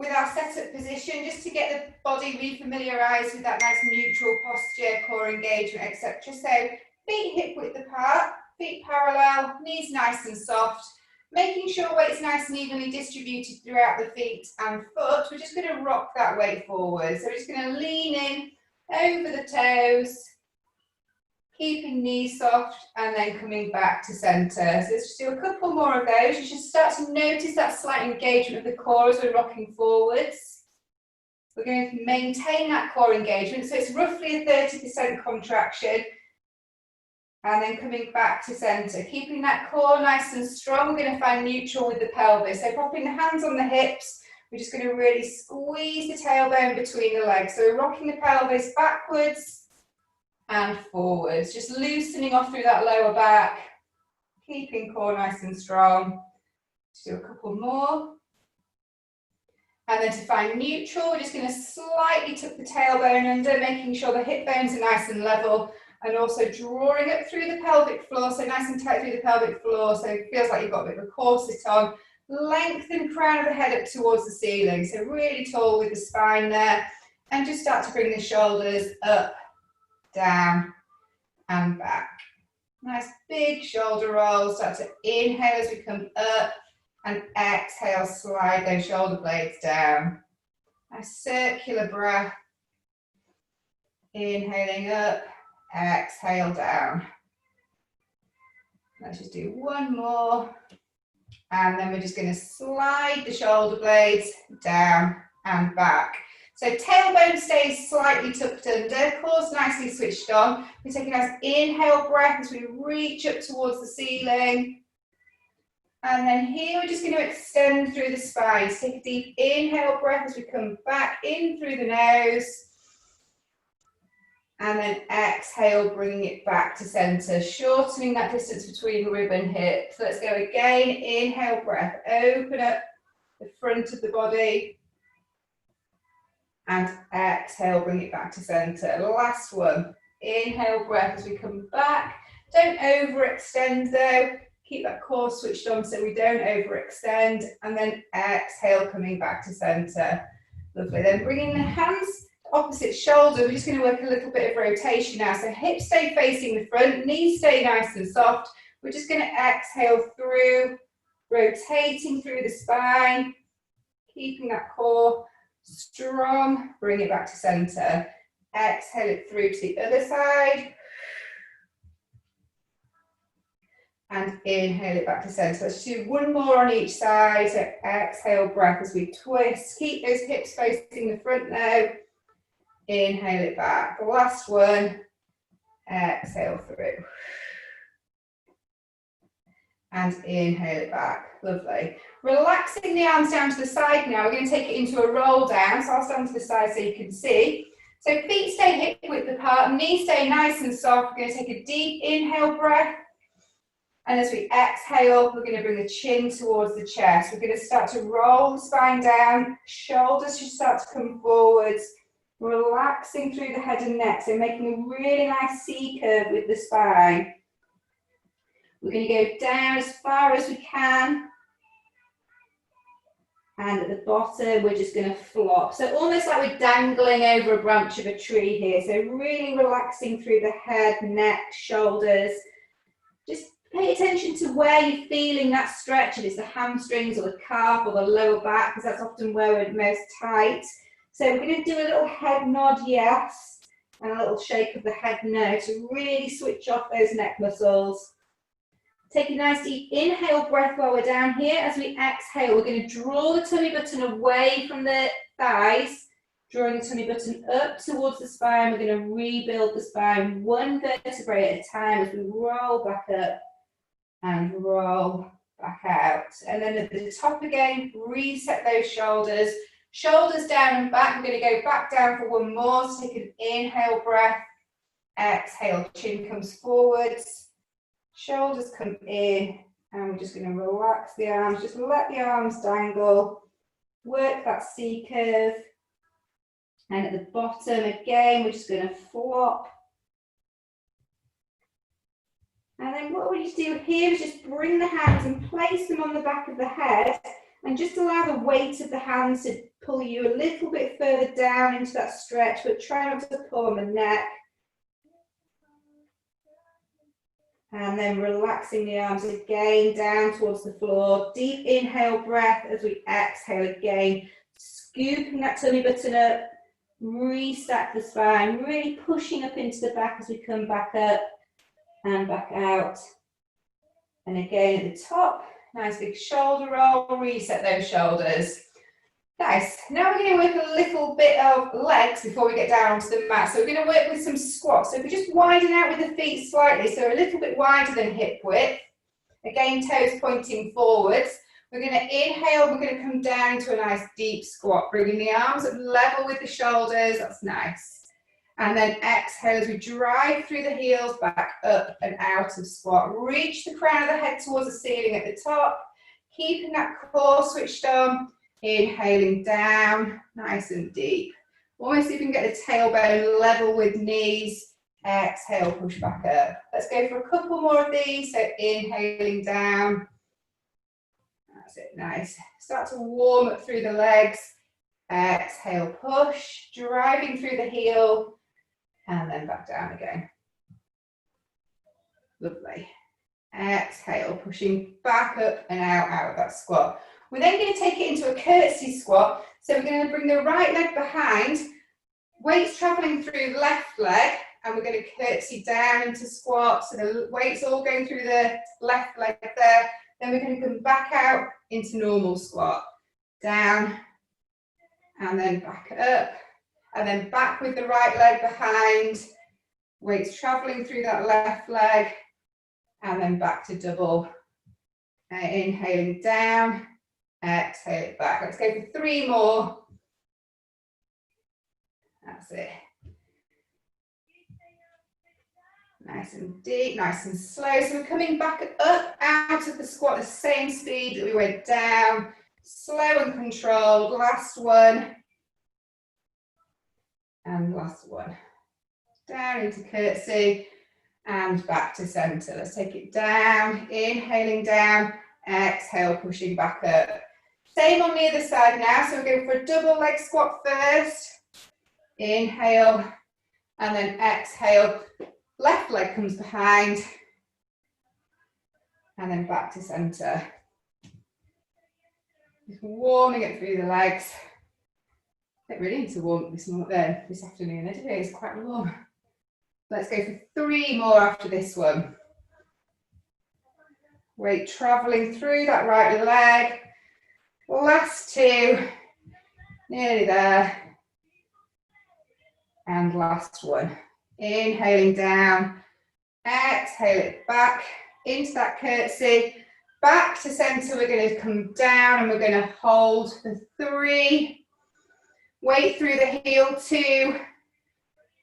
with our setup position, just to get the body refamiliarised with that nice neutral posture, core engagement, etc. So feet hip width apart, feet parallel, knees nice and soft, making sure weight's nice and evenly distributed throughout the feet and foot. We're just going to rock that weight forward. So we're just going to lean in over the toes, keeping knees soft, and then coming back to centre. So let's just do a couple more of those. You should start to notice that slight engagement of the core as we're rocking forwards. We're going to maintain that core engagement, so it's roughly a 30% contraction. And then coming back to centre, keeping that core nice and strong. We're going to find neutral with the pelvis. So popping the hands on the hips, we're just going to really squeeze the tailbone between the legs. So we're rocking the pelvis backwards and forwards, just loosening off through that lower back, keeping core nice and strong. Just do a couple more. And then to find neutral, we're just going to slightly tuck the tailbone under, making sure the hip bones are nice and level, and also drawing up through the pelvic floor, so nice and tight through the pelvic floor, so it feels like you've got a bit of a corset on. Lengthen crown of the head up towards the ceiling, so really tall with the spine there, and just start to bring the shoulders up, down and back. Nice big shoulder rolls. Start to inhale as we come up and exhale, slide those shoulder blades down. Nice circular breath. Inhaling up, exhale down. Let's just do one more. And then we're just going to slide the shoulder blades down and back. So tailbone stays slightly tucked under, core's nicely switched on. We take a nice inhale breath as we reach up towards the ceiling. And then here we're just going to extend through the spine. So take a deep inhale breath as we come back in through the nose. And then exhale, bringing it back to centre, shortening that distance between rib and hip. So let's go again, inhale breath, open up the front of the body. And exhale, bring it back to centre. Last one. Inhale, breath as we come back. Don't overextend though. Keep that core switched on so we don't overextend. And then exhale, coming back to centre. Lovely. Then bringing the hands to opposite shoulder. We're just going to work a little bit of rotation now. So hips stay facing the front, knees stay nice and soft. We're just going to exhale through, rotating through the spine, keeping that core strong, bring it back to centre. Exhale it through to the other side. And inhale it back to centre. Let's do one more on each side. So exhale, breath as we twist. Keep those hips facing the front now. Inhale it back. The last one. Exhale through. And inhale it back. Lovely. Relaxing the arms down to the side now. We're going to take it into a roll down. So I'll stand to the side so you can see. So feet stay hip width apart, knees stay nice and soft. We're going to take a deep inhale breath. And as we exhale, we're going to bring the chin towards the chest. We're going to start to roll the spine down. Shoulders should start to come forwards. Relaxing through the head and neck. So making a really nice C curve with the spine. We're going to go down as far as we can. And at the bottom, we're just going to flop. So almost like we're dangling over a branch of a tree here. So really relaxing through the head, neck, shoulders. Just pay attention to where you're feeling that stretch. If it's the hamstrings or the calf or the lower back, because that's often where we're most tight. So we're going to do a little head nod, yes, and a little shake of the head no, to really switch off those neck muscles. Take a nice deep inhale breath while we're down here. As we exhale, we're going to draw the tummy button away from the thighs, drawing the tummy button up towards the spine. We're going to rebuild the spine one vertebrae at a time as we roll back up and roll back out. And then at the top again, reset those shoulders. Shoulders down and back. We're going to go back down for one more. So take an inhale breath. Exhale, chin comes forwards. Shoulders come in, and we're just going to relax the arms. Just let the arms dangle. Work that C curve. And at the bottom, again, we're just going to flop. And then what we do here is just bring the hands and place them on the back of the head, and just allow the weight of the hands to pull you a little bit further down into that stretch, but try not to pull on the neck. And then relaxing the arms again down towards the floor. Deep inhale breath as we exhale again. Scooping that tummy button up. Restack the spine. Really pushing up into the back as we come back up and back out. And again at the top, nice big shoulder roll. Reset those shoulders. Nice. Now we're going to work a little bit of legs before we get down onto the mat. So we're going to work with some squats. So if we just widen out with the feet slightly, so a little bit wider than hip width. Again, toes pointing forwards. We're going to inhale, we're going to come down to a nice deep squat, bringing the arms up level with the shoulders. That's nice. And then exhale as we drive through the heels, back up and out of squat. Reach the crown of the head towards the ceiling at the top. Keeping that core switched on. Inhaling down, nice and deep. Almost see if you can get the tailbone level with knees. Exhale, push back up. Let's go for a couple more of these. So inhaling down. That's it, nice. Start to warm up through the legs. Exhale, push, driving through the heel. And then back down again. Lovely. Exhale, pushing back up and out of that squat. We're then going to take it into a curtsy squat. So we're going to bring the right leg behind, weights traveling through the left leg, and we're going to curtsy down into squat. So the weight's all going through the left leg there. Then we're going to come back out into normal squat. Down, and then back up, and then back with the right leg behind, weights traveling through that left leg, and then back to double. Inhaling down. Exhale it back. Let's go for 3 more. That's it. Nice and deep, nice and slow. So we're coming back up out of the squat, the same speed that we went down. Slow and controlled. Last one. And last one. Down into curtsy and back to center. Let's take it down. Inhaling down. Exhale, pushing back up. Same on the other side now, so we're going for a double leg squat first. Inhale, and then exhale. Left leg comes behind, and then back to center. Just warming it through the legs. I really need to warm up this afternoon. Today is quite warm. Let's go for 3 more after this one. Weight traveling through that right leg. Last 2, nearly there. And last one. Inhaling down, exhale it back into that curtsy. Back to center, we're going to come down and we're going to hold for 3. Weight through the heel, 2.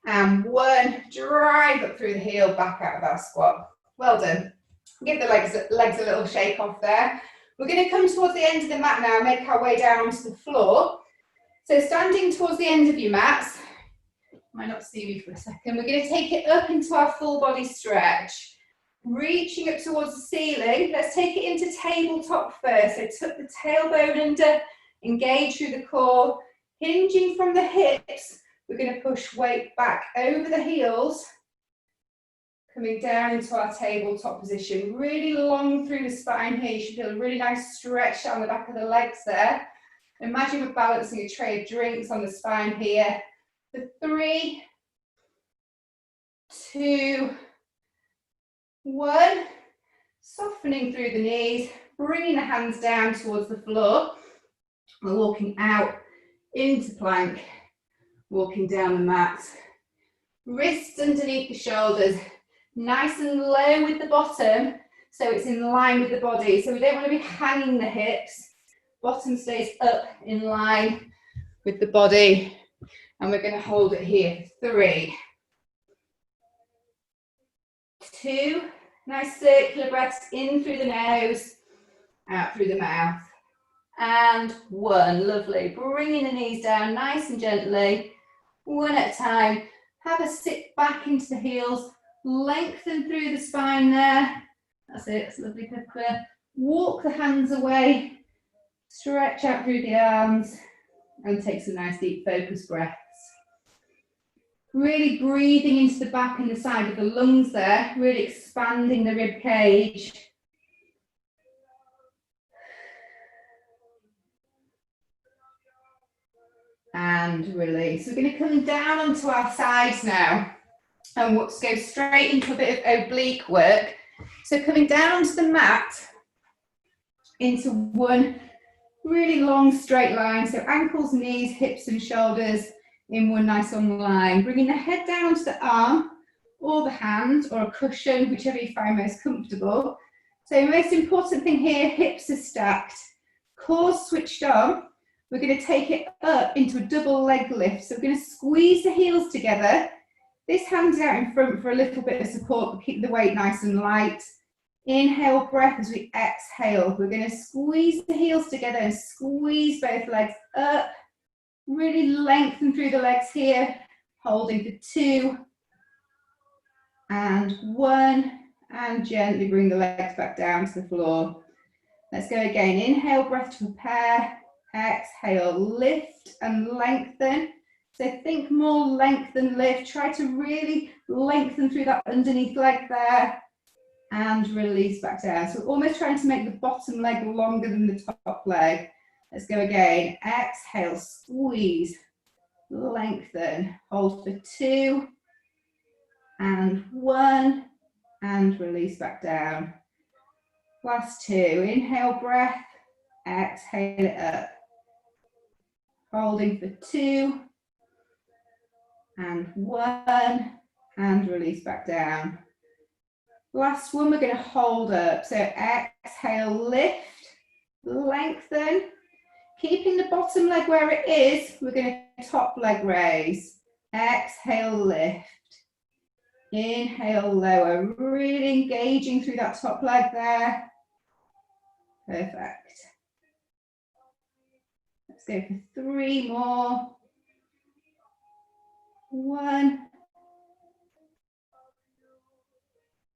And 1. Drive up through the heel, back out of our squat. Well done. Give the legs a little shake off there. We're going to come towards the end of the mat now and make our way down onto the floor. So standing towards the end of your mats, you might not see me for a second, we're going to take it up into our full body stretch. Reaching up towards the ceiling, let's take it into tabletop first. So tuck the tailbone under, engage through the core, hinging from the hips, we're going to push weight back over the heels, coming down into our tabletop position, really long through the spine here. You should feel a really nice stretch down the back of the legs there. Imagine we're balancing a tray of drinks on the spine here. For 3, 2, 1. Softening through the knees, bringing the hands down towards the floor. We're walking out into plank, walking down the mat. Wrists underneath the shoulders. Nice and low with the bottom, so it's in line with the body. So we don't want to be hanging the hips. Bottom stays up in line with the body. And we're going to hold it here for 3, 2. Nice circular breaths in through the nose, out through the mouth. And 1. Lovely. Bringing the knees down nice and gently. 1 at a time. Have a sit back into the heels. Lengthen through the spine there. That's it, it's lovely, Pippa. Walk the hands away. Stretch out through the arms. And take some nice deep focus breaths. Really breathing into the back and the side of the lungs there, really expanding the rib cage. And release. We're going to come down onto our sides now and we'll go straight into a bit of oblique work. So coming down onto the mat into one really long straight line. So ankles, knees, hips and shoulders in one nice long line. Bringing the head down onto the arm or the hand or a cushion, whichever you find most comfortable. So most important thing here, hips are stacked, core switched on. We're going to take it up into a double leg lift. So we're going to squeeze the heels together. This hand's out in front for a little bit of support, but keep the weight nice and light. Inhale breath as we exhale. We're going to squeeze the heels together and squeeze both legs up. Really lengthen through the legs here. Holding for 2 and 1. And gently bring the legs back down to the floor. Let's go again. Inhale breath to prepare. Exhale, lift and lengthen. So think more length than lift. Try to really lengthen through that underneath leg there. And release back down. So almost trying to make the bottom leg longer than the top leg. Let's go again. Exhale, squeeze, lengthen. Hold for 2 and 1. And release back down. Last 2. Inhale breath. Exhale it up. Holding for 2 and 1 and release back down. Last one, we're going to hold up. So exhale, lift, lengthen. Keeping the bottom leg where it is, we're going to top leg raise. Exhale, lift. Inhale, lower. Really engaging through that top leg there. Perfect. Let's go for 3 more. 1.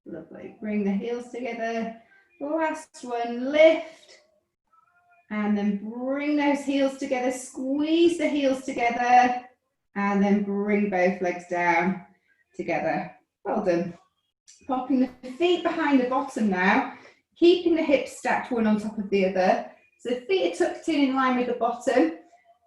Lovely. Bring the heels together. Last one, lift. And then bring those heels together. Squeeze the heels together. And then bring both legs down together. Well done. Popping the feet behind the bottom now. Keeping the hips stacked one on top of the other. So the feet are tucked in line with the bottom.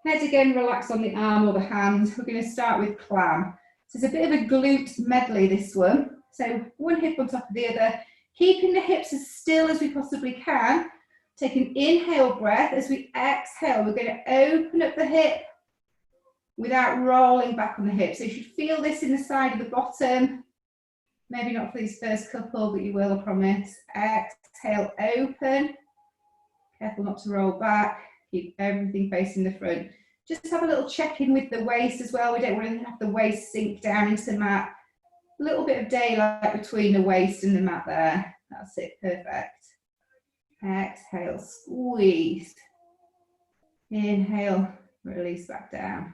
Head again, relax on the arm or the hand. We're going to start with clam. So it's a bit of a glute medley, this one. So one hip on top of the other. Keeping the hips as still as we possibly can. Take an inhale breath. As we exhale, we're going to open up the hip without rolling back on the hip. So you should feel this in the side of the bottom. Maybe not for these first couple, but you will, I promise. Exhale, open. Careful not to roll back. Keep everything facing the front. Just have a little check-in with the waist as well. We don't want to have the waist sink down into the mat. A little bit of daylight between the waist and the mat there. That's it, perfect. Exhale, squeeze. Inhale, release back down.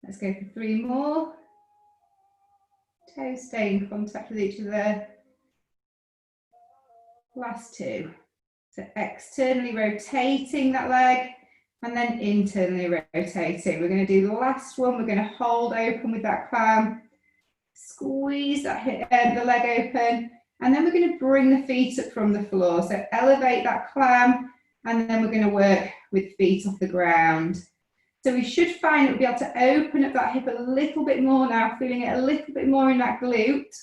Let's go for 3 more. Toes stay in contact with each other. Last 2. So externally rotating that leg and then internally rotating. We're going to do the last one. We're going to hold open with that clam. Squeeze that hip, the leg open. And then we're going to bring the feet up from the floor. So elevate that clam and then we're going to work with feet off the ground. So we should find that we'll be able to open up that hip a little bit more now, feeling it a little bit more in that glute.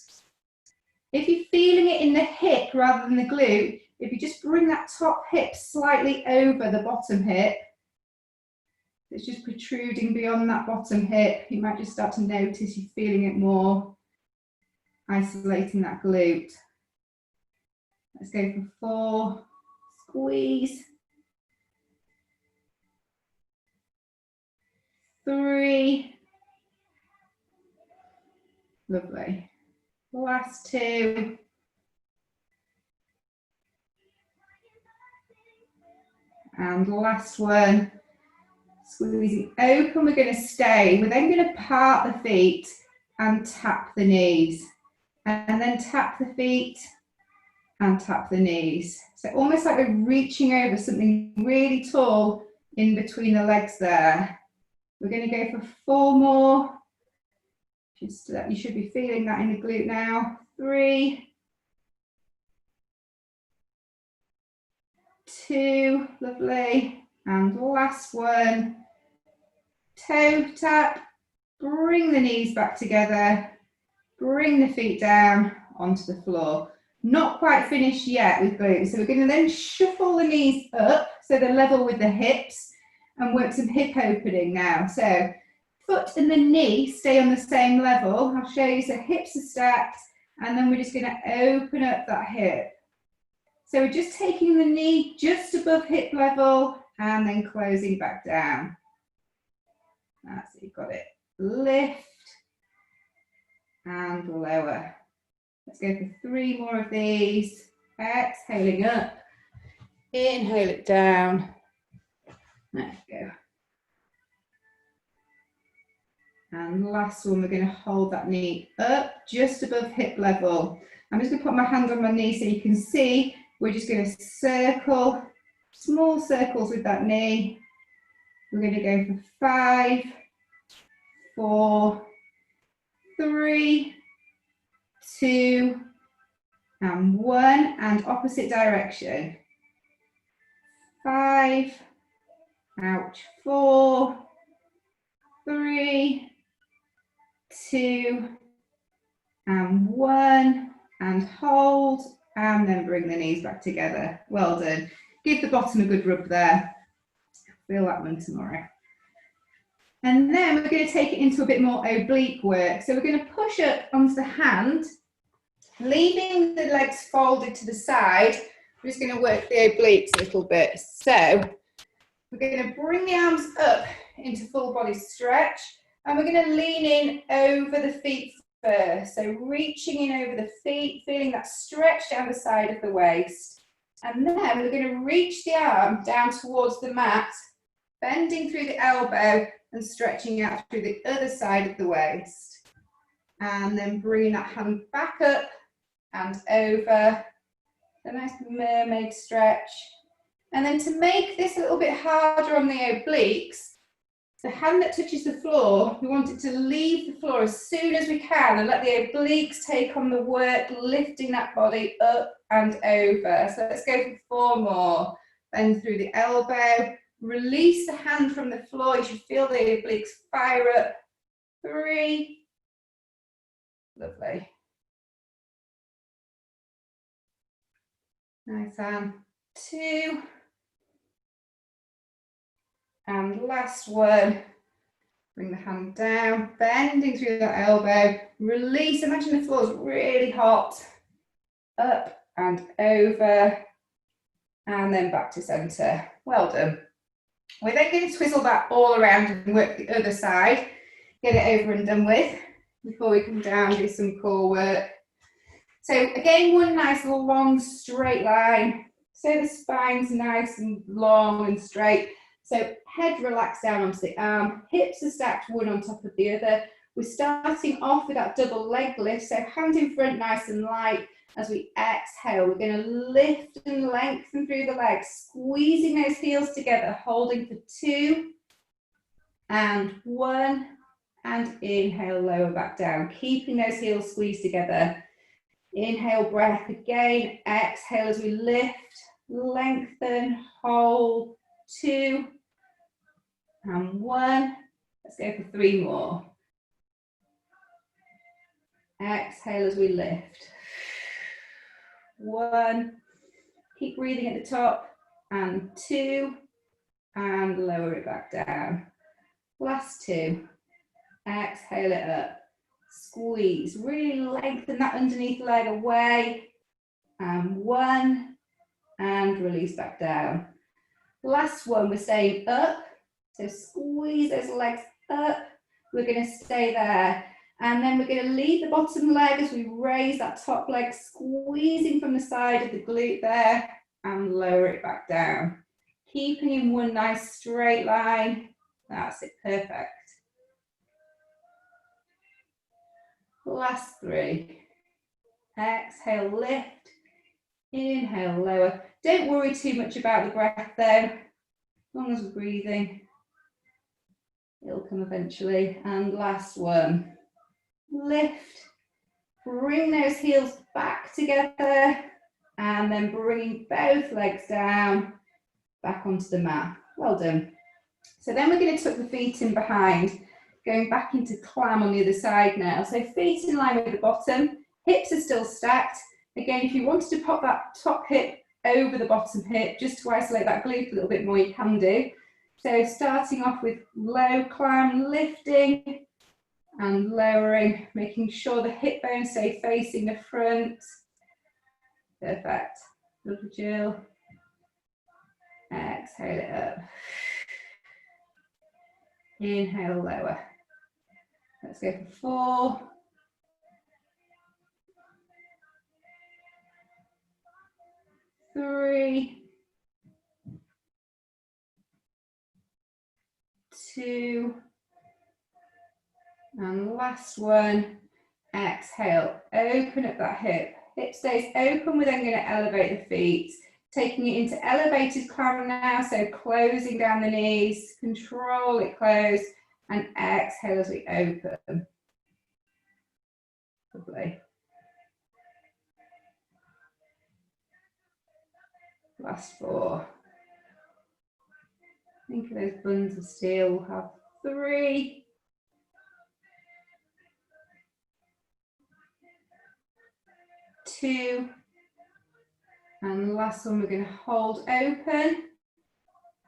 If you're feeling it in the hip rather than the glute, if you just bring that top hip slightly over the bottom hip, it's just protruding beyond that bottom hip, you might just start to notice you're feeling it more, isolating that glute. Let's go for 4, squeeze. 3, lovely. Last 2. And last one, squeezing open, we're going to stay. We're then going to part the feet and tap the knees. And then tap the feet and tap the knees. So almost like we're reaching over something really tall in between the legs there. We're going to go for 4 more. Just you should be feeling that in the glute now. 3, 2, lovely. And last one. Toe tap, bring the knees back together, bring the feet down onto the floor. Not quite finished yet with glutes, so we're going to then shuffle the knees up so they're level with the hips and work some hip opening now. So foot and the knee stay on the same level. I'll show you, so hips are stacked, and then we're just going to open up that hip. So we're just taking the knee just above hip level and then closing back down. That's it, you've got it. Lift and lower. Let's go for 3 more of these. Exhaling up. Inhale it down. There we go. And last one, we're going to hold that knee up just above hip level. I'm just going to put my hand on my knee so you can see. We're just going to circle, small circles with that knee. We're going to go for 5, 4, 3, 2, and 1, and opposite direction. 5, ouch, 4, 3, 2, and 1, and hold, and then bring the knees back together. Well done. Give the bottom a good rub there. Feel that one tomorrow. And then we're going to take it into a bit more oblique work. So we're going to push up onto the hand, leaving the legs folded to the side. We're just going to work the obliques a little bit. So we're going to bring the arms up into full body stretch, and we're going to lean in over the feet first. So reaching in over the feet, feeling that stretch down the side of the waist. And then we're going to reach the arm down towards the mat, bending through the elbow and stretching out through the other side of the waist. And then bringing that hand back up and over. A nice mermaid stretch. And then to make this a little bit harder on the obliques, the hand that touches the floor, we want it to leave the floor as soon as we can and let the obliques take on the work, lifting that body up and over. So let's go for 4 more. Bend through the elbow, release the hand from the floor. You should feel the obliques fire up. 3, lovely. Nice hand. 2, and last one. Bring the hand down, bending through that elbow, release. Imagine the floor is really hot. Up and over, and then back to center. Well done. We're then going to twizzle that all around and work the other side. Get it over and done with before we come down and do some core work. So again, one nice long straight line. So the spine's nice and long and straight. So head relaxed down onto the arm, hips are stacked one on top of the other. We're starting off with that double leg lift, so hand in front nice and light. As we exhale, we're going to lift and lengthen through the legs, squeezing those heels together, holding for 2 and 1, and inhale, lower back down, keeping those heels squeezed together. Inhale, breath again, exhale as we lift, lengthen, hold, 2 and 1. Let's go for 3 more. Exhale as we lift. 1. Keep breathing at the top. And 2. And lower it back down. Last 2. Exhale it up. Squeeze. Really lengthen that underneath leg away. And 1. And release back down. Last one, we're staying up. So squeeze those legs up. We're going to stay there. And then we're going to leave the bottom leg as we raise that top leg, squeezing from the side of the glute there, and lower it back down. Keeping in one nice straight line. That's it, perfect. Last 3. Exhale, lift. Inhale, lower. Don't worry too much about the breath though. long as we're breathing, it'll come eventually. And last one, lift, bring those heels back together, and then bringing both legs down, back onto the mat. Well done. So then we're going to tuck the feet in behind, going back into clam on the other side now. So feet in line with the bottom, hips are still stacked. Again, if you wanted to pop that top hip over the bottom hip, just to isolate that glute a little bit more, you can do. So starting off with low climb, lifting and lowering, making sure the hip bones stay facing the front. Perfect. Lovely, Jill. Exhale it up. Inhale, lower. Let's go for 4. 3. 2. And last one. Exhale, open up that hip. Hip stays open, we're then going to elevate the feet. Taking it into elevated climb now, so closing down the knees, control it close, and exhale as we open. Lovely. Last 4. Think of those buns of steel. We'll have 3. 2. And last one, we're going to hold open.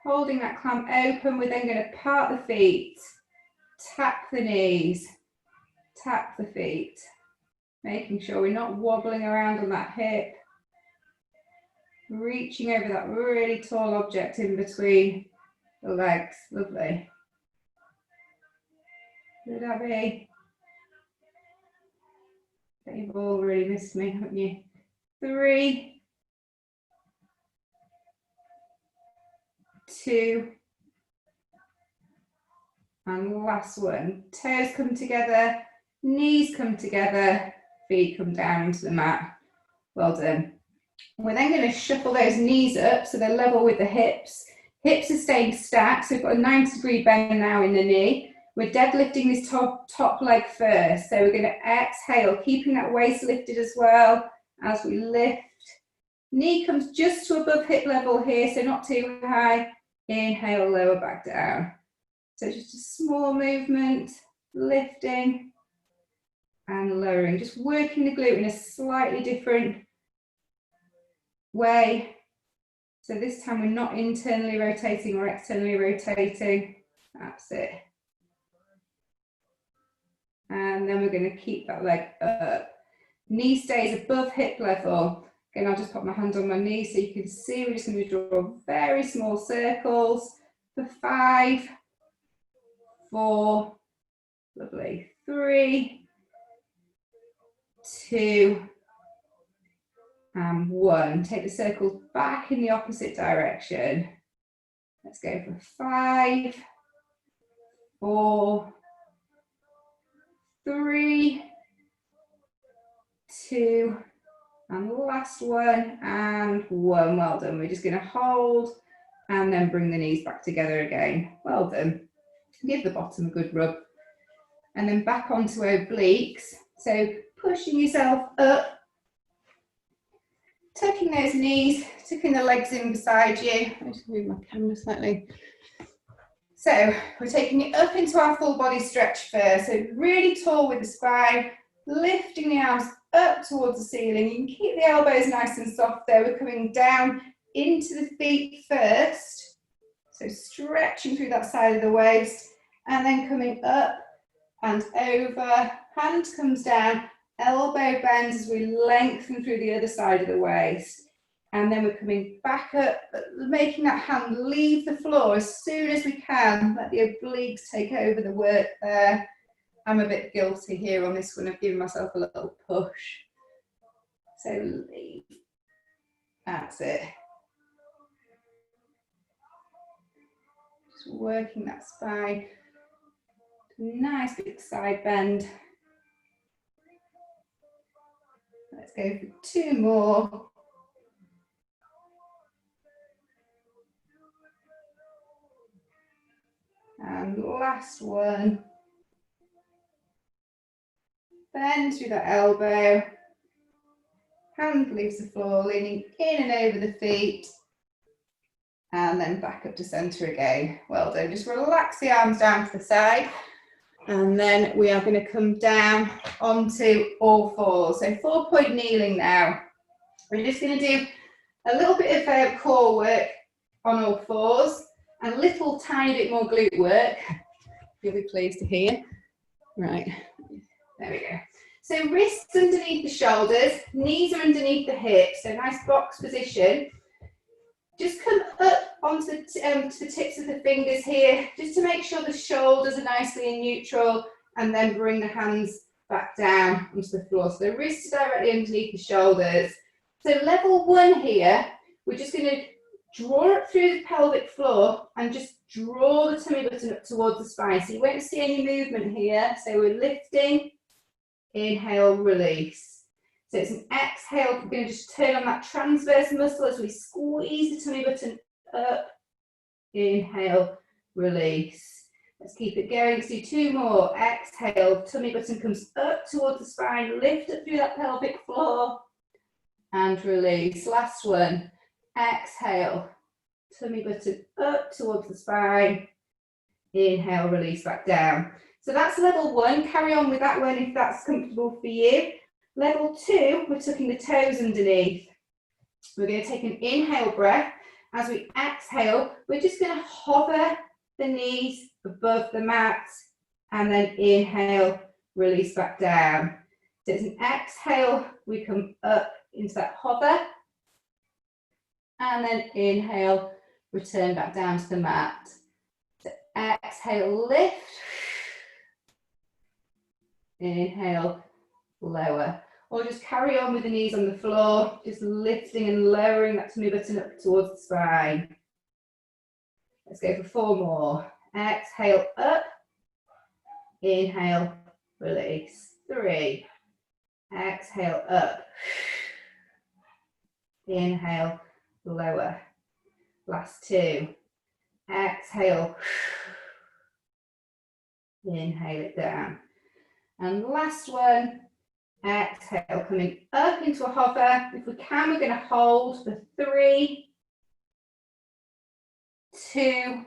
Holding that clamp open, we're then going to part the feet, tap the knees, tap the feet, making sure we're not wobbling around on that hip, reaching over that really tall object in between the legs. Lovely. Good, Abby. You've all really missed me, haven't you? 3. 2. And last one. Toes come together, knees come together, feet come down into the mat. Well done. We're then going to shuffle those knees up so they're level with the hips. Hips are staying stacked, so we've got a 90-degree bend now in the knee. We're deadlifting this top leg first. So we're going to exhale, keeping that waist lifted as well as we lift. Knee comes just to above hip level here, so not too high. Inhale, lower back down. So just a small movement, lifting and lowering, just working the glute in a slightly different way. So this time we're not internally rotating or externally rotating. That's it. And then we're going to keep that leg up. Knee stays above hip level. Again, I'll just put my hand on my knee so you can see. We're just going to draw very small circles for 5, 4, lovely, 3, 2, and 1. Take the circles back in the opposite direction. Let's go for 5, 4, 3, 2, and last one, and 1. Well done. We're just going to hold and then bring the knees back together again. Well done. Give the bottom a good rub. And then back onto obliques. So pushing yourself up, tucking those knees, tucking the legs in beside you. I'll just move my camera slightly. So we're taking it up into our full body stretch first. So really tall with the spine, lifting the arms up towards the ceiling. You can keep the elbows nice and soft there. We're coming down into the feet first. So stretching through that side of the waist and then coming up and over. Hand comes down, elbow bends as we lengthen through the other side of the waist. And then we're coming back up, making that hand leave the floor as soon as we can. Let the obliques take over the work there. I'm a bit guilty here on this one of giving myself a little push. So leave. That's it. Just working that spine. Nice big side bend. Let's go for 2 more. And last one. Bend through that elbow. Hand leaves the floor, leaning in and over the feet. And then back up to center again. Well done. Just relax the arms down to the side. And then we are going to come down onto all fours. So 4-point kneeling now. We're just going to do a little bit of core work on all fours and a little tiny bit more glute work. You'll be pleased to hear. Right, there we go. So wrists underneath the shoulders, knees are underneath the hips, so nice box position. Just come up onto the tips of the fingers here, just to make sure the shoulders are nicely in neutral, and then bring the hands back down onto the floor. So the wrists are directly underneath the shoulders. So level 1 here, we're just going to draw it through the pelvic floor and just draw the tummy button up towards the spine. So you won't see any movement here. So we're lifting, inhale, release. So it's an exhale. We're going to just turn on that transverse muscle as we squeeze the tummy button up. Inhale, release. Let's keep it going. Let's do 2 more. Exhale, tummy button comes up towards the spine. Lift up through that pelvic floor and release. Last one. Exhale, tummy button up towards the spine. Inhale, release back down. So that's level 1. Carry on with that one if that's comfortable for you. Level 2, we're tucking the toes underneath. We're going to take an inhale breath. As we exhale, we're just going to hover the knees above the mat and then inhale, release back down. So it's an exhale, we come up into that hover and then inhale, return back down to the mat. So exhale, lift, inhale, lower. Or just carry on with the knees on the floor, just lifting and lowering that tummy button up towards the spine. Let's go for 4 more. Exhale, up, inhale, release. 3, exhale, up, inhale, lower. Last 2, exhale, inhale it down. And last one, exhale, coming up into a hover. If we can, we're going to hold for 3, 2,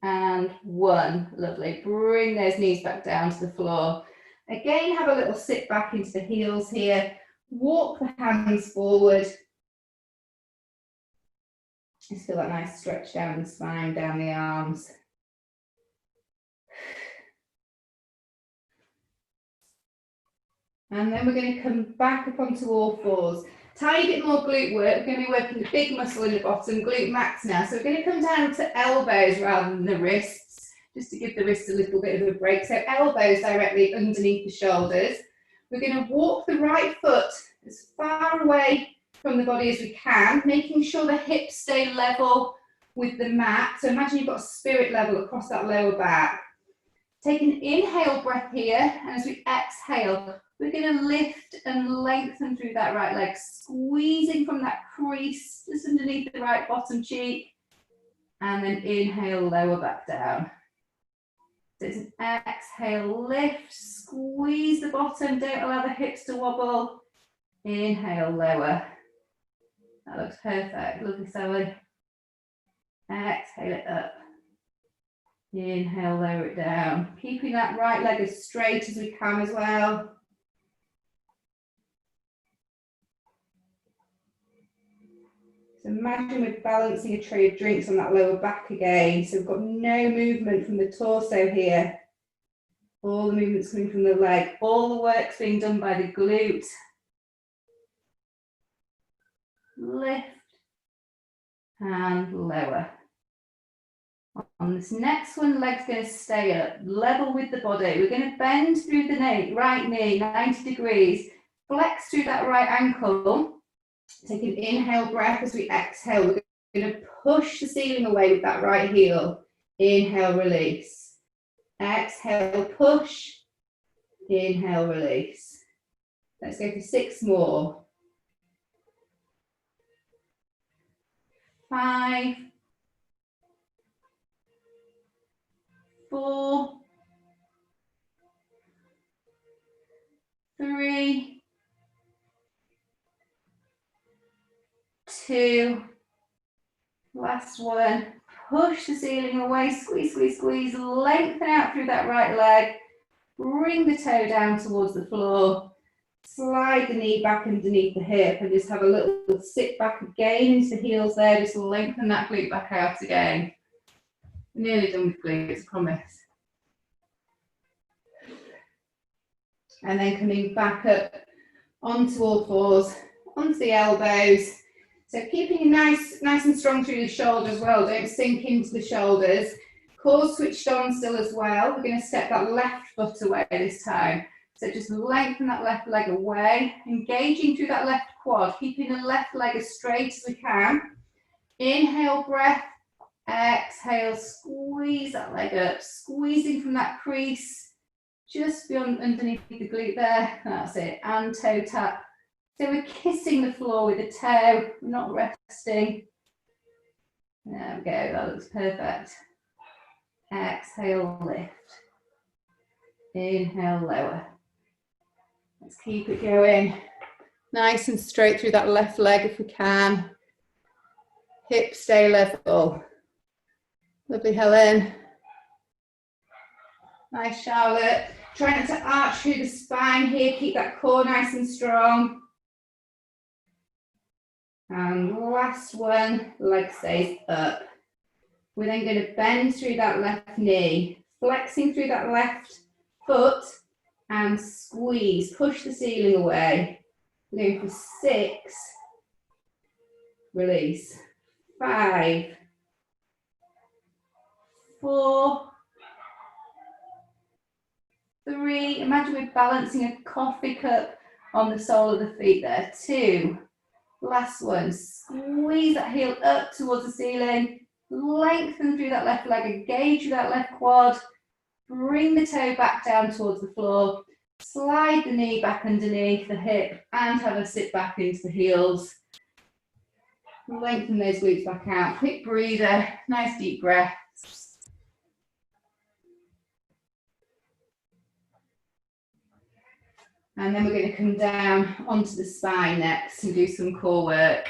and 1. Lovely. Bring those knees back down to the floor. Again, have a little sit back into the heels here. Walk the hands forward. Just feel that nice stretch down the spine, down the arms. And then we're going to come back up onto all fours. Tiny bit more glute work. We're going to be working the big muscle in the bottom, glute max now. So we're going to come down to elbows rather than the wrists, just to give the wrists a little bit of a break. So elbows directly underneath the shoulders. We're going to walk the right foot as far away from the body as we can, making sure the hips stay level with the mat. So imagine you've got a spirit level across that lower back. Take an inhale breath here, and as we exhale, we're going to lift and lengthen through that right leg, squeezing from that crease just underneath the right bottom cheek, and then inhale, lower back down. So it's an exhale, lift, squeeze the bottom, don't allow the hips to wobble. Inhale, lower. That looks perfect. Lovely, Sally. Exhale it up. Inhale, lower it down. Keeping that right leg as straight as we can as well. So imagine we're balancing a tray of drinks on that lower back again. So we've got no movement from the torso here. All the movements coming from the leg. All the work's being done by the glute. Lift and lower. On this next one, leg's going to stay up, level with the body. We're going to bend through the right knee, 90 degrees. Flex through that right ankle. Take an inhale breath as we exhale. We're going to push the ceiling away with that right heel. Inhale, release. Exhale, push. Inhale, release. Let's go for 6 more. 5, 4, 3, 2, last one. Push the ceiling away, squeeze, squeeze, squeeze, lengthen out through that right leg, bring the toe down towards the floor, slide the knee back underneath the hip and just have a little sit back again into the heels there, just lengthen that glute back out again. We're nearly done with glutes, I promise. And then coming back up onto all fours, onto the elbows. So keeping nice and strong through the shoulders as well, don't sink into the shoulders. Core switched on still as well. We're going to step that left foot away this time. So just lengthen that left leg away, engaging through that left quad, keeping the left leg as straight as we can. Inhale, breath. Exhale, squeeze that leg up, squeezing from that crease, just beyond underneath the glute there. That's it, and toe tap. So we're kissing the floor with the toe, we're not resting. There we go, that looks perfect. Exhale, lift. Inhale, lower. Let's keep it going. Nice and straight through that left leg if we can. Hips stay level. Lovely, Helen. Nice, Charlotte. Try not to arch through the spine here. Keep that core nice and strong. And last one, leg stays up. We're then going to bend through that left knee, flexing through that left foot and squeeze. Push the ceiling away. We're going for 6. Release. 5. 4. 3. Imagine we're balancing a coffee cup on the sole of the feet there. 2. Last one, squeeze that heel up towards the ceiling, lengthen through that left leg, engage through that left quad, bring the toe back down towards the floor, slide the knee back underneath the hip and have a sit back into the heels. Lengthen those glutes back out, quick breather, nice deep breaths. And then we're going to come down onto the spine next and do some core work.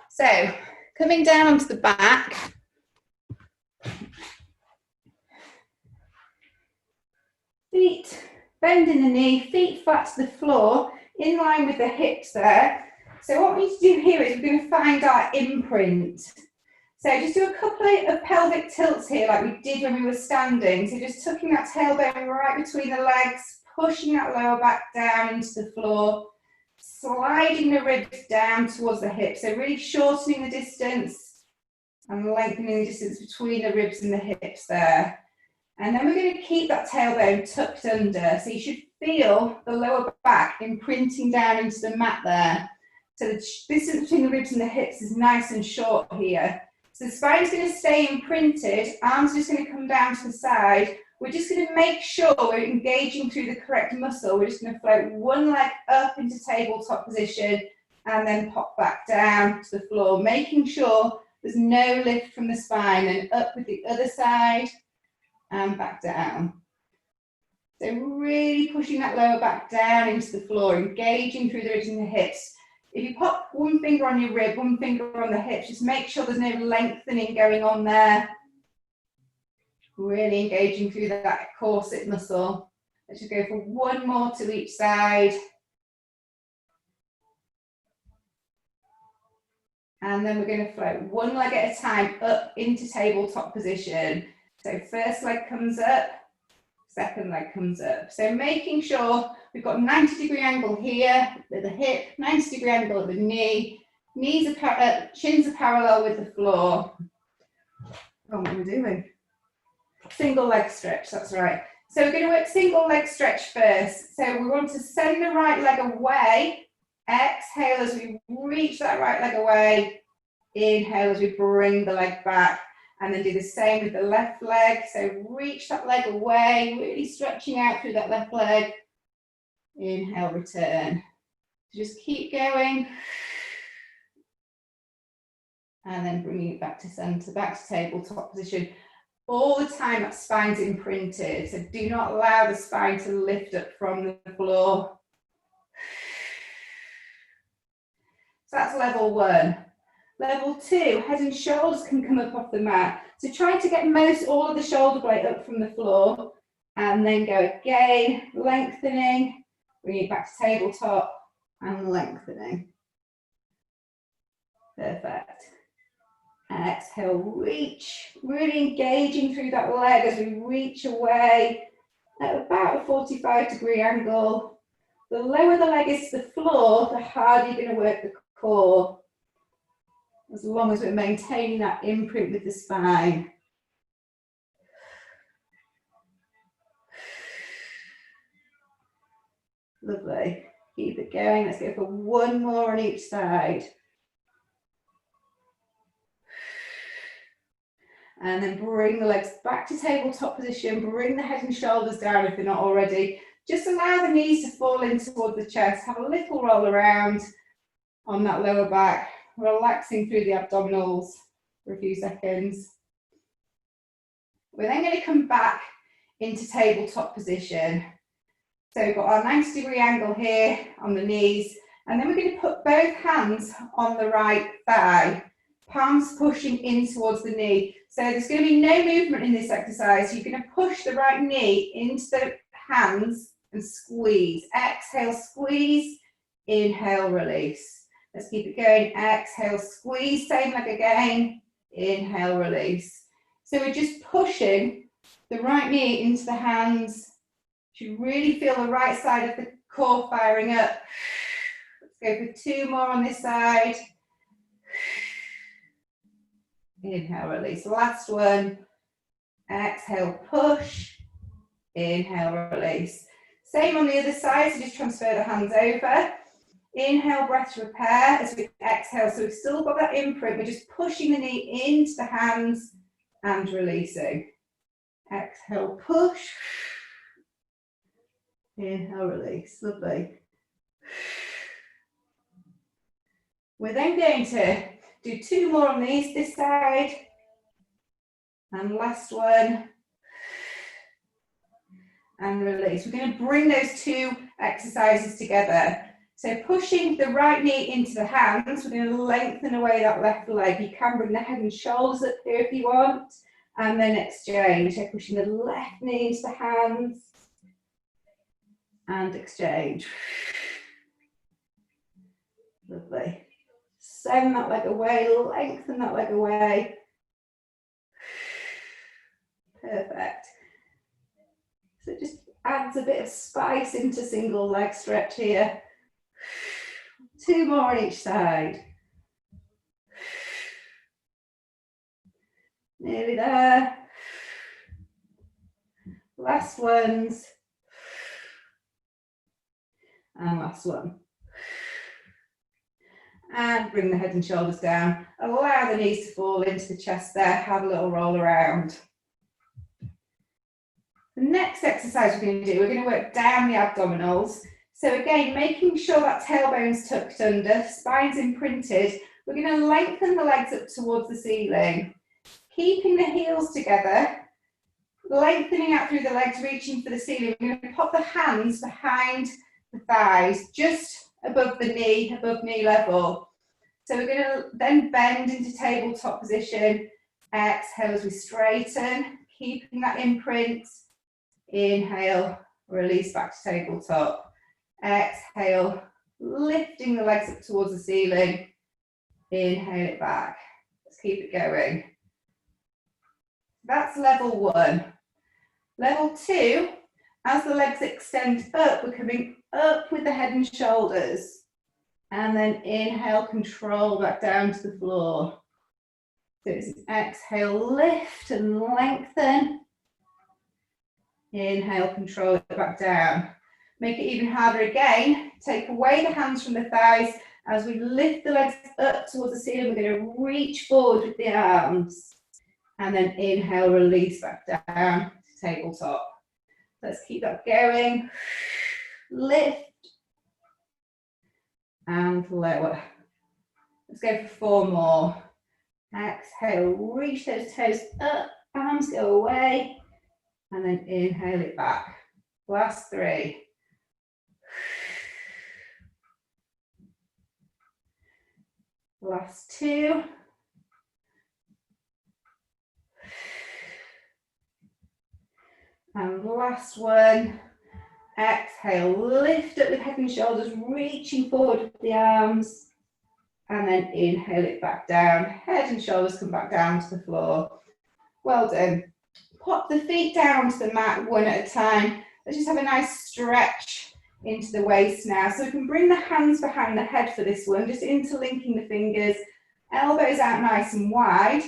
So, coming down onto the back. Feet bending the knee, feet flat to the floor, in line with the hips there. So what we need to do here is we're going to find our imprint. So just do a couple of pelvic tilts here like we did when we were standing. So just tucking that tailbone right between the legs, pushing that lower back down into the floor, sliding the ribs down towards the hips. So really shortening the distance and lengthening the distance between the ribs and the hips there. And then we're going to keep that tailbone tucked under. So you should feel the lower back imprinting down into the mat there. So the distance between the ribs and the hips is nice and short here. So the spine's going to stay imprinted, arms are just going to come down to the side. We're just going to make sure we're engaging through the correct muscle. We're just going to float one leg up into tabletop position and then pop back down to the floor, making sure there's no lift from the spine, and up with the other side and back down. So really pushing that lower back down into the floor, engaging through the ribs and the hips. If you pop one finger on your rib, one finger on the hips, just make sure there's no lengthening going on there. Really engaging through that corset muscle. Let's just go for one more to each side. And then we're going to float one leg at a time up into tabletop position. So first leg comes up, second leg comes up. So making sure we've got 90-degree angle here at the hip, 90-degree angle at the knee, shins are parallel with the floor. Oh, what am I doing? Single leg stretch, that's right. So we're going to work single leg stretch first. So we want to send the right leg away, exhale as we reach that right leg away, inhale as we bring the leg back, and then do the same with the left leg. So reach that leg away, really stretching out through that left leg, inhale, return. Just keep going. And then bringing it back to center, back to tabletop position. All the time that spine's imprinted, so do not allow the spine to lift up from the floor. So that's level 1. Level 2, head and shoulders can come up off the mat. So try to get all of the shoulder blade up from the floor, and then go again, lengthening, bring it back to tabletop, and lengthening. Perfect. Exhale, reach, really engaging through that leg as we reach away at about a 45-degree angle. The lower the leg is to the floor, the harder you're going to work the core, as long as we're maintaining that imprint with the spine. Lovely. Keep it going. Let's go for one more on each side. And then bring the legs back to tabletop position. Bring the head and shoulders down if they're not already. Just allow the knees to fall in towards the chest. Have a little roll around on that lower back, relaxing through the abdominals for a few seconds. We're then going to come back into tabletop position. So we've got our 90-degree angle here on the knees, and then we're going to put both hands on the right thigh, palms pushing in towards the knee. So there's going to be no movement in this exercise. You're going to push the right knee into the hands and squeeze. Exhale, squeeze. Inhale, release. Let's keep it going. Exhale, squeeze. Same leg again. Inhale, release. So we're just pushing the right knee into the hands. You really feel the right side of the core firing up. Let's go for 2 more on this side. Inhale, release. Last one. Exhale, push. Inhale, release. Same on the other side, so just transfer the hands over. Inhale, breath to repair as we exhale. So we've still got that imprint. We're just pushing the knee into the hands and releasing. Exhale, push. Inhale, release. Lovely. We're then going to do 2 more on these, this side. And last one. And release. We're going to bring those 2 exercises together. So pushing the right knee into the hands, we're going to lengthen away that left leg. You can bring the head and shoulders up here if you want. And then exchange. So pushing the left knee into the hands. And exchange. Lovely. Send that leg away, lengthen that leg away. Perfect. So it just adds a bit of spice into single leg stretch here. 2 more on each side. Nearly there. Last ones. And last one. And bring the head and shoulders down. Allow the knees to fall into the chest there. Have a little roll around. The next exercise we're going to do, we're going to work down the abdominals. So again, making sure that tailbone's tucked under, spine's imprinted. We're going to lengthen the legs up towards the ceiling. Keeping the heels together, lengthening out through the legs, reaching for the ceiling. We're going to pop the hands behind the thighs, just above the knee, above knee level. So we're going to then bend into tabletop position. Exhale as we straighten, keeping that imprint. Inhale, release back to tabletop. Exhale, lifting the legs up towards the ceiling. Inhale it back. Let's keep it going. That's level 1. Level 2, as the legs extend up, we're coming up with the head and shoulders. And then inhale, control back down to the floor. So it's exhale, lift and lengthen. Inhale, control it back down. Make it even harder again. Take away the hands from the thighs. As we lift the legs up towards the ceiling, we're going to reach forward with the arms. And then inhale, release back down to tabletop. Let's keep that going. Lift. And lower. Let's go for 4 more. Exhale, reach those toes up Arms go away, and then inhale it back. Last 3. Last 2. And last 1. Exhale, lift up with head and shoulders, reaching forward with the arms. And then inhale it back down. Head and shoulders come back down to the floor. Well done. Pop the feet down to the mat one at a time. Let's just have a nice stretch into the waist now. So we can bring the hands behind the head for this one, just interlinking the fingers, elbows out nice and wide.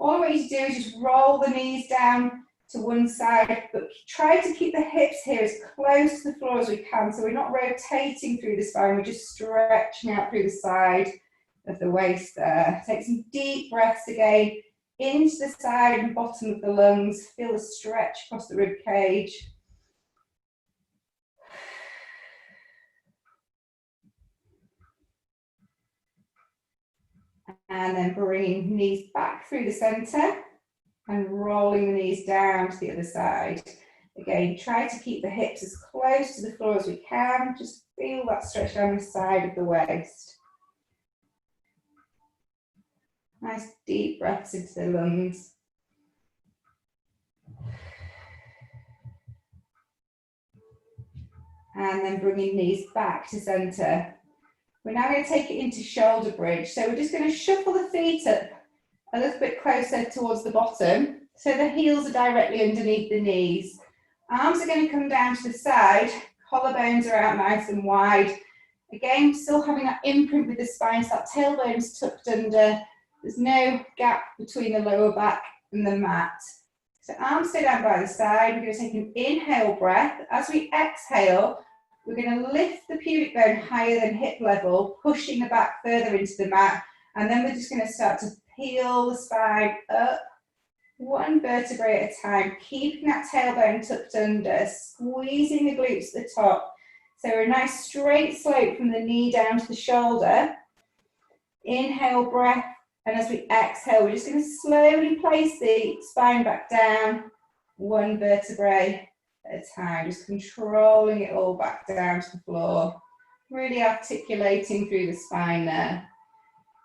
All I want you to do is just roll the knees down to one side, but try to keep the hips here as close to the floor as we can, so we're not rotating through the spine, we're just stretching out through the side of the waist there. Take some deep breaths again, into the side and bottom of the lungs. Feel the stretch across the rib cage. And then bringing knees back through the center and rolling the knees down to the other side. Again, try to keep the hips as close to the floor as we can. Just feel that stretch down the side of the waist. Nice deep breaths into the lungs. And then bringing knees back to center. We're now going to take it into shoulder bridge. So we're just going to shuffle the feet up a little bit closer towards the bottom, so the heels are directly underneath the knees. Arms are going to come down to the side, collarbones are out nice and wide. Again, still having that imprint with the spine, so that tailbone's tucked under. There's no gap between the lower back and the mat. So arms stay down by the side. We're going to take an inhale breath. As we exhale, we're going to lift the pubic bone higher than hip level, pushing the back further into the mat. And then we're just going to start to peel the spine up, one vertebrae at a time, keeping that tailbone tucked under, squeezing the glutes at the top. So a nice straight slope from the knee down to the shoulder. Inhale breath, and as we exhale, we're just going to slowly place the spine back down, one vertebrae at a time, just controlling it all back down to the floor, really articulating through the spine there.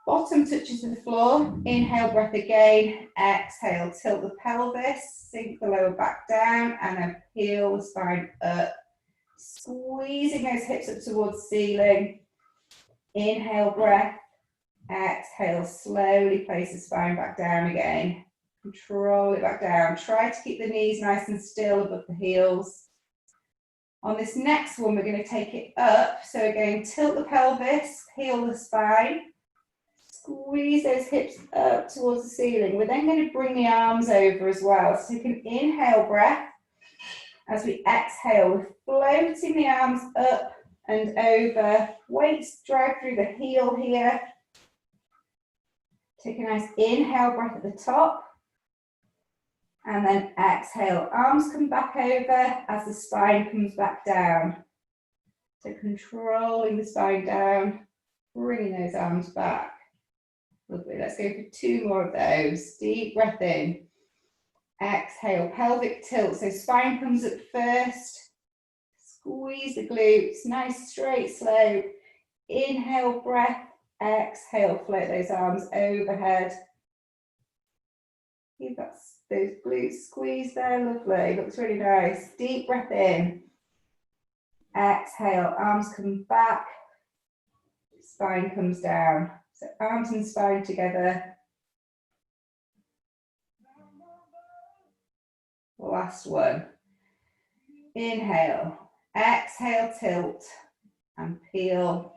Bottom touches the floor, inhale breath again, exhale, tilt the pelvis, sink the lower back down, and then peel the spine up, squeezing those hips up towards the ceiling. Inhale breath, exhale, slowly place the spine back down again, control it back down. Try to keep the knees nice and still above the heels. On this next one, we're going to take it up, so again, tilt the pelvis, peel the spine, squeeze those hips up towards the ceiling. We're then going to bring the arms over as well. So take an inhale breath. As we exhale, we're floating the arms up and over. Weights drive through the heel here. Take a nice inhale breath at the top. And then exhale. Arms come back over as the spine comes back down. So controlling the spine down, bringing those arms back. Lovely. Let's go for 2 more of those. Deep breath in. Exhale, pelvic tilt. So spine comes up first. Squeeze the glutes. Nice straight slope. Inhale breath. Exhale, float those arms overhead. Keep those glutes squeezed there. Lovely. Looks really nice. Deep breath in. Exhale, arms come back. Spine comes down. So arms and spine together. Last one. Inhale. Exhale, tilt and peel.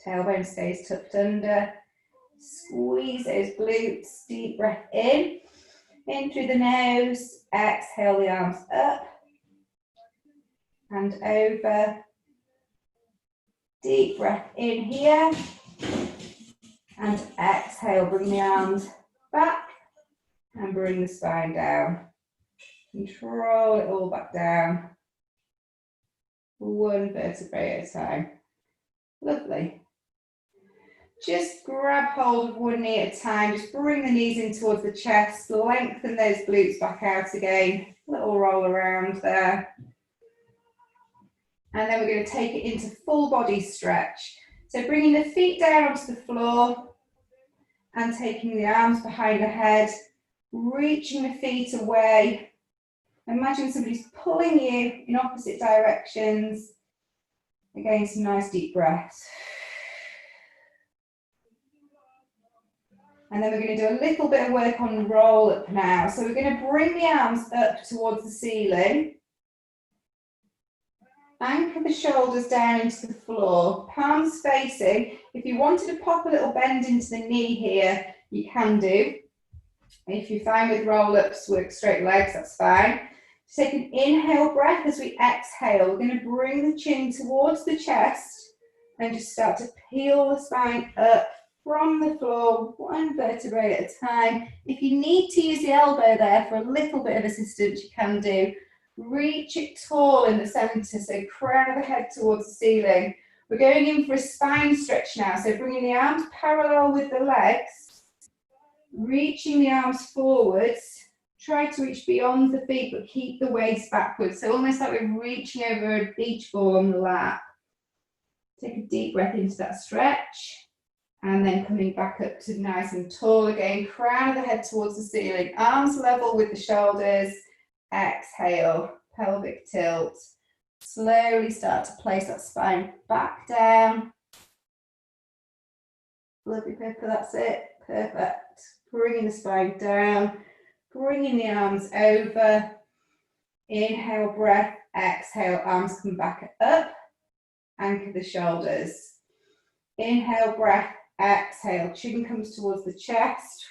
Tailbone stays tucked under. Squeeze those glutes. Deep breath in through the nose. Exhale the arms up and over. Deep breath in here. And exhale, bring the arms back and bring the spine down. Control it all back down. One vertebrae at a time. Lovely. Just grab hold of one knee at a time, just bring the knees in towards the chest, lengthen those glutes back out again, little roll around there. And then we're going to take it into full body stretch. So bringing the feet down onto the floor and taking the arms behind the head, reaching the feet away. Imagine somebody's pulling you in opposite directions. Again, some nice deep breaths. And then we're going to do a little bit of work on roll up now. So we're going to bring the arms up towards the ceiling. Anchor the shoulders down into the floor, palms facing. If you wanted to pop a little bend into the knee here, you can do. If you're fine with roll-ups, work straight legs, that's fine. Take an inhale breath as we exhale. We're going to bring the chin towards the chest and just start to peel the spine up from the floor, one vertebrae at a time. If you need to use the elbow there for a little bit of assistance, you can do. Reach it tall in the center, so crown of the head towards the ceiling. We're going in for a spine stretch now, so bringing the arms parallel with the legs, reaching the arms forwards. Try to reach beyond the feet, but keep the waist backwards, so almost like we're reaching over a beach ball on the lap. Take a deep breath into that stretch, and then coming back up to nice and tall again, crown of the head towards the ceiling, arms level with the shoulders. Exhale, pelvic tilt. Slowly start to place that spine back down. Lovely, Pippa, that's it. Perfect. Bringing the spine down, bringing the arms over. Inhale, breath. Exhale, arms come back up. Anchor the shoulders. Inhale, breath. Exhale, chin comes towards the chest.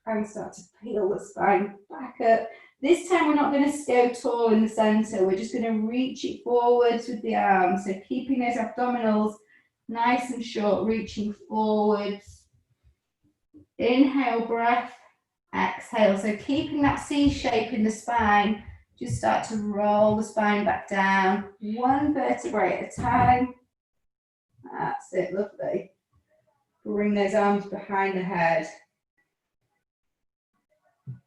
And start to peel the spine back up. This time we're not going to go tall in the center. We're just going to reach it forwards with the arms. So keeping those abdominals nice and short, reaching forwards. Inhale, breath. Exhale. So keeping that C shape in the spine. Just start to roll the spine back down. One vertebrae at a time. That's it, lovely. Bring those arms behind the head.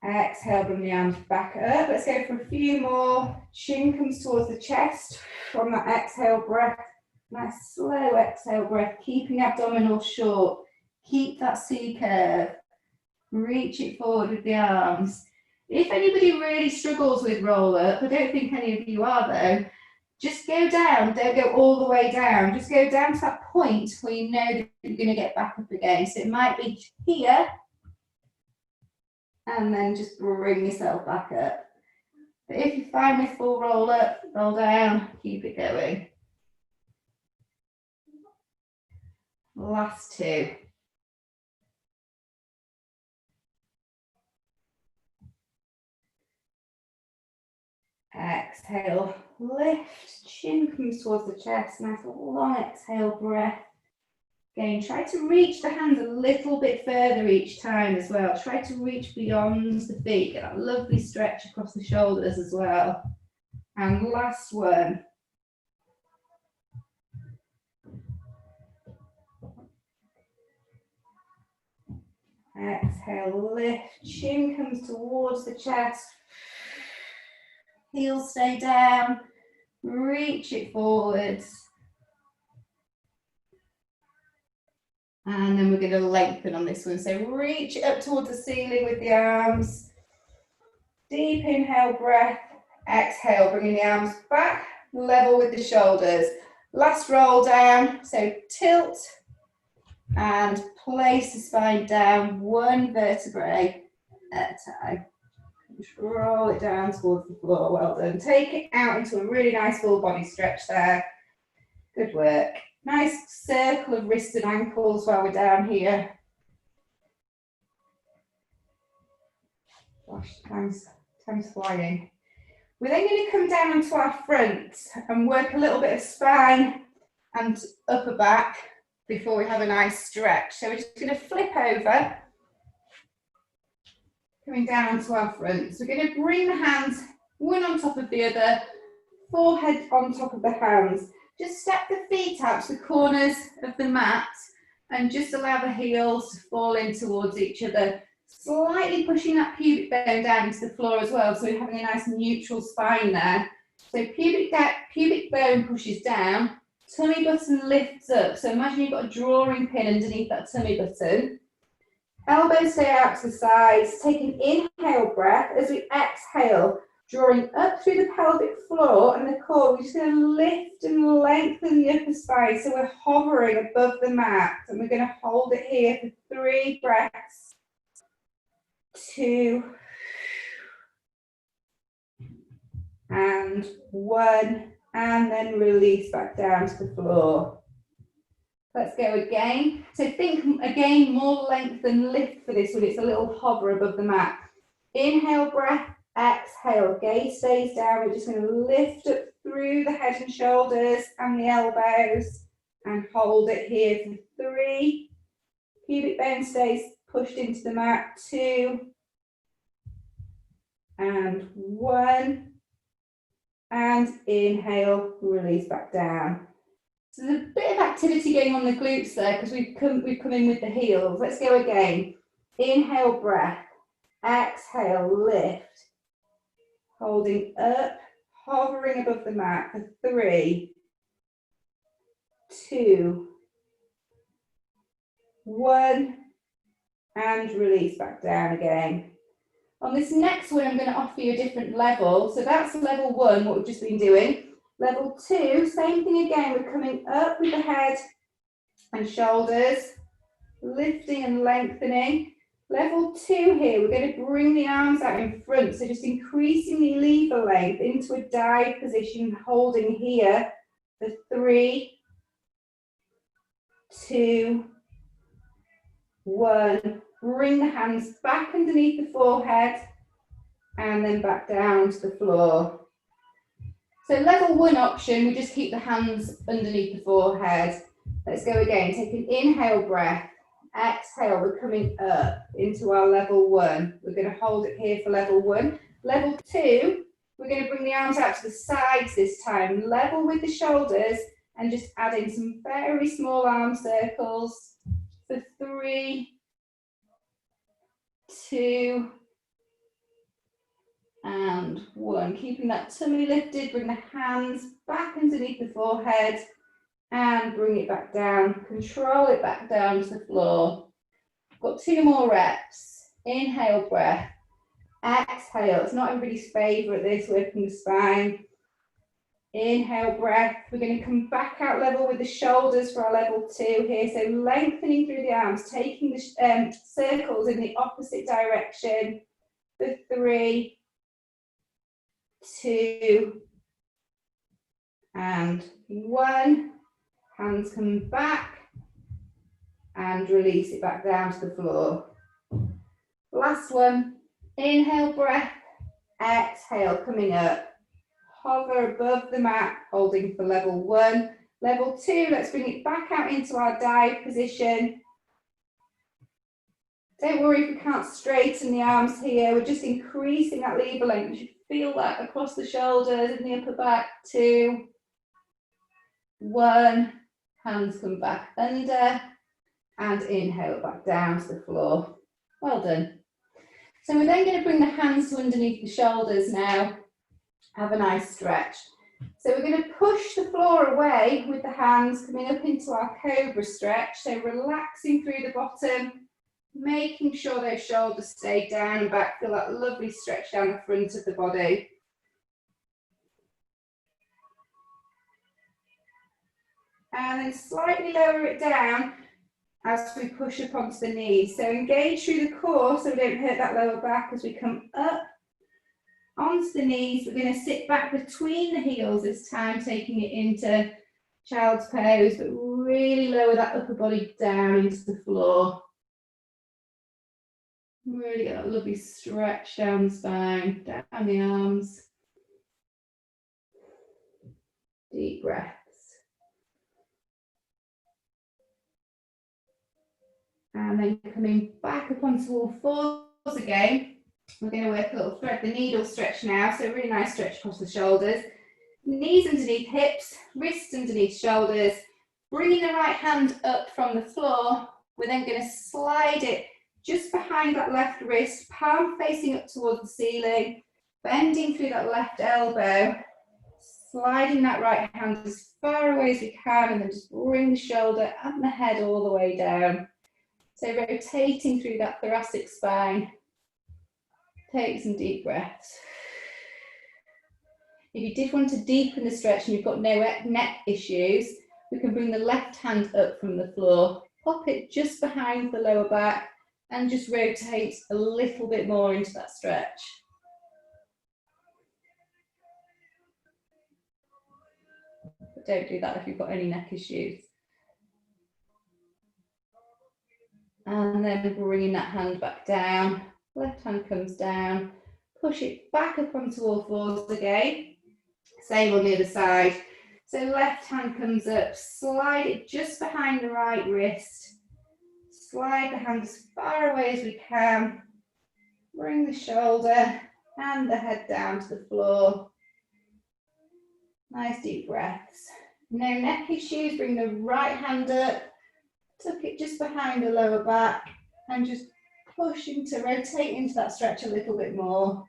Exhale, bring the arms back up. Let's go for a few more. Chin comes towards the chest from that exhale breath. Nice slow exhale breath, keeping abdominals short. Keep that C curve. Reach it forward with the arms. If anybody really struggles with roll up, I don't think any of you are though, just go down, don't go all the way down. Just go down to that point where you know that you're going to get back up again. So it might be here, and then just bring yourself back up. But if you find with full roll up, roll down, keep it going. Last two. Exhale, lift, chin comes towards the chest, nice long exhale breath. Again, try to reach the hands a little bit further each time as well. Try to reach beyond the feet, get that lovely stretch across the shoulders as well. And last one. Exhale, lift, chin comes towards the chest. Heels stay down, reach it forwards. And then we're going to lengthen on this one. So reach up towards the ceiling with the arms. Deep inhale, breath. Exhale, bringing the arms back, level with the shoulders. Last roll down, so tilt and place the spine down one vertebrae at a time. Just roll it down towards the floor, well done. Take it out into a really nice full body stretch there. Good work. Nice circle of wrists and ankles while we're down here. Gosh, time's flying. We're then going to come down onto our front and work a little bit of spine and upper back before we have a nice stretch. So we're just going to flip over, coming down onto our front. So we're going to bring the hands one on top of the other, forehead on top of the hands. Just step the feet out to the corners of the mat And just allow the heels to fall in towards each other, slightly pushing that pubic bone down into the floor as well, so we're having a nice neutral spine there. So pubic bone pushes down, tummy button lifts up. So imagine you've got a drawing pin underneath that tummy button. Elbows stay out to the sides. Take an inhale breath as we exhale, drawing up through the pelvic floor and the core. We're just going to lift and lengthen the upper spine. So we're hovering above the mat, and we're going to hold it here for 3 breaths. 2 and 1, and then release back down to the floor. Let's go again. So think again, more length and lift for this one. It's a little hover above the mat. Inhale breath, exhale, gaze stays down. We're just going to lift up through the head and shoulders and the elbows and hold it here for 3. Pubic bone stays pushed into the mat. 2 and 1. And inhale, release back down. So there's a bit of activity going on the glutes there because we've come in with the heels. Let's go again. Inhale, breath. Exhale, lift. Holding up, hovering above the mat for 3, 2, 1, and release back down again. On this next one, I'm going to offer you a different level. So that's level 1, what we've just been doing. Level 2, same thing again. We're coming up with the head and shoulders, lifting and lengthening. Level 2 here, we're going to bring the arms out in front. So just increasing the lever length into a dive position, holding here for 3, 2, 1. Bring the hands back underneath the forehead and then back down to the floor. So level 1 option, we just keep the hands underneath the forehead. Let's go again. Take an inhale breath. Exhale, we're coming up into our level 1. We're going to hold it here for level 1. Level 2, we're going to bring the arms out to the sides this time. Level with the shoulders and just add in some very small arm circles for 3, 2, and 1. Keeping that tummy lifted, bring the hands back underneath the forehead and bring it back down. Control it back down to the floor. Got 2 more reps. Inhale, breath. Exhale. It's not everybody's favourite, this, working the spine. Inhale, breath. We're going to come back out level with the shoulders for our level 2 here. So lengthening through the arms, taking the circles in the opposite direction for 3, 2, and 1. Hands come back and release it back down to the floor. Last one. Inhale, breath. Exhale, coming up. Hover above the mat, holding for level 1. Level 2, let's bring it back out into our dive position. Don't worry if we can't straighten the arms here. We're just increasing that lever length. You should feel that across the shoulders and the upper back. 2, 1. Hands come back under and inhale back down to the floor. Well done. So we're then going to bring the hands to underneath the shoulders now. Have a nice stretch. So we're going to push the floor away with the hands, coming up into our cobra stretch. So relaxing through the bottom, making sure those shoulders stay down and back. Feel that lovely stretch down the front of the body. And then slightly lower it down as we push up onto the knees. So engage through the core so we don't hurt that lower back as we come up onto the knees. We're going to sit back between the heels this time, taking it into child's pose, but really lower that upper body down into the floor. Really get that lovely stretch down the spine, down the arms. Deep breaths. And then coming back up onto all fours again. We're going to work a little thread the needle stretch now. So a really nice stretch across the shoulders. Knees underneath hips, wrists underneath shoulders. Bringing the right hand up from the floor, we're then going to slide it just behind that left wrist, palm facing up towards the ceiling, bending through that left elbow, sliding that right hand as far away as we can, and then just bring the shoulder and the head all the way down. So rotating through that thoracic spine. Take some deep breaths. If you did want to deepen the stretch and you've got no neck issues, we can bring the left hand up from the floor, pop it just behind the lower back, and just rotate a little bit more into that stretch. But don't do that if you've got any neck issues. And then bringing that hand back down, left hand comes down, push it back up onto all fours again. Same on the other side. So left hand comes up, slide it just behind the right wrist. Slide the hand as far away as we can. Bring the shoulder and the head down to the floor. Nice deep breaths. No neck issues, bring the right hand up, tuck it just behind the lower back, and just push into, rotate into that stretch a little bit more.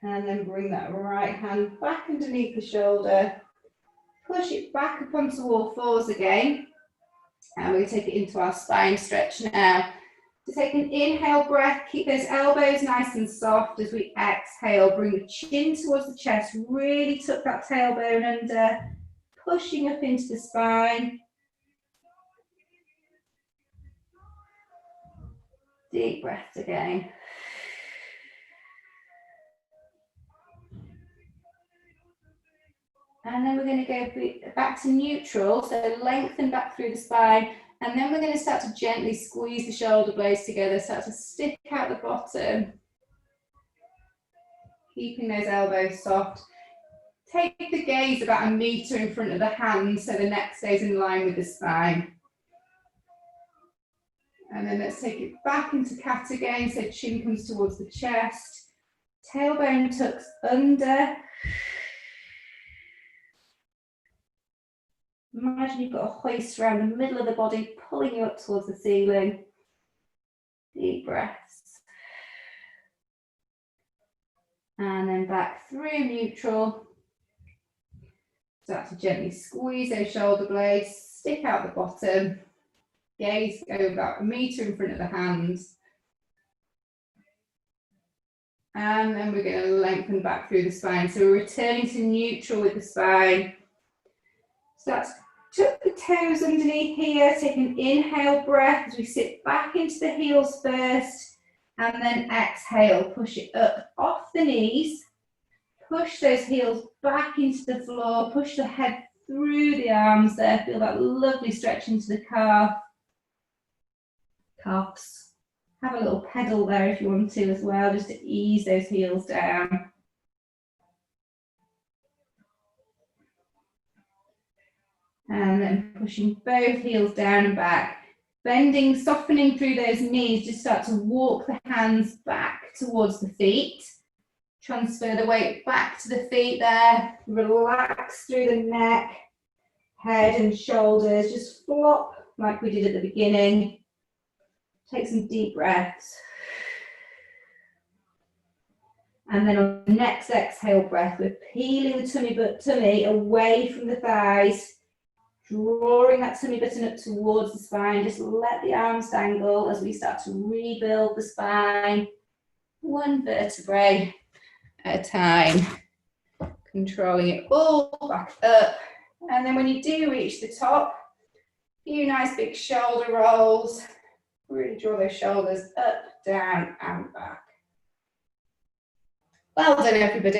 And then bring that right hand back underneath the shoulder. Push it back up onto all fours again. And we're going to take it into our spine stretch now. So take an inhale breath, keep those elbows nice and soft as we exhale. Bring the chin towards the chest, really tuck that tailbone under, pushing up into the spine. Deep breaths again. And then we're going to go back to neutral, so lengthen back through the spine. And then we're going to start to gently squeeze the shoulder blades together, start to stick out the bottom. Keeping those elbows soft. Take the gaze about 1 meter in front of the hand so the neck stays in line with the spine. And then let's take it back into cat again, so chin comes towards the chest. Tailbone tucks under. Imagine you've got a hoist around the middle of the body, pulling you up towards the ceiling. Deep breaths. And then back through neutral. Start to gently squeeze those shoulder blades, stick out the bottom. Gaze go about 1 meter in front of the hands. And then we're going to lengthen back through the spine. So we're returning to neutral with the spine. Start to tuck the toes underneath here. Take an inhale breath as we sit back into the heels first. And then exhale, push it up off the knees. Push those heels back into the floor. Push the head through the arms there. Feel that lovely stretch into the calves. Have a little pedal there if you want to as well, just to ease those heels down. And then pushing both heels down and back. Bending, softening through those knees, just start to walk the hands back towards the feet. Transfer the weight back to the feet there. Relax through the neck, head and shoulders. Just flop like we did at the beginning. Take some deep breaths. And then on the next exhale breath, we're peeling the tummy away from the thighs. Drawing that tummy button up towards the spine. Just let the arms dangle as we start to rebuild the spine. 1 vertebrae at a time. Controlling it all back up. And then when you do reach the top, a few nice big shoulder rolls. Really draw those shoulders up, down and back. Well done everybody.